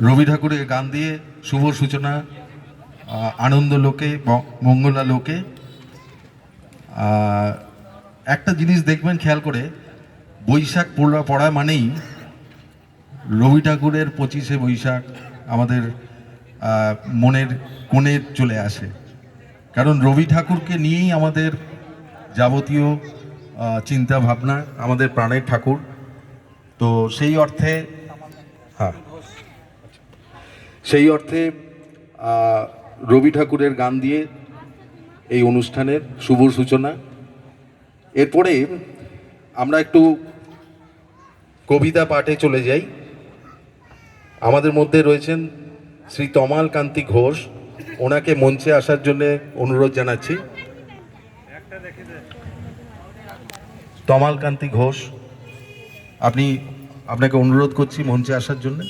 রবি ঠাকুরের গান দিয়ে শুভ সূচনা, আনন্দ লোকে মঙ্গলা লোকে। একটা জিনিস দেখবেন খেয়াল করে, বৈশাখ পড়া মানেই রবি ঠাকুরের 25শে বৈশাখ আমাদের মনের কোণে চলে আসে। কারণ রবি ঠাকুরকে নিয়েই আমাদের যাবতীয় চিন্তা ভাবনা, আমাদের প্রাণের ঠাকুর। তো সেই অর্থে রবি ঠাকুরের গান দিয়ে এই অনুষ্ঠানের শুভ সূচনা। এরপরে আমরা একটু কবিতা পাঠে চলে যাই। আমাদের মধ্যে রয়েছেন শ্রী তমাল কান্তি ঘোষ, ওনাকে মঞ্চে আসার জন্য অনুরোধ জানাচ্ছি। তমাল কান্তি ঘোষ, আপনাকে অনুরোধ করছি মঞ্চে আসার জন্য।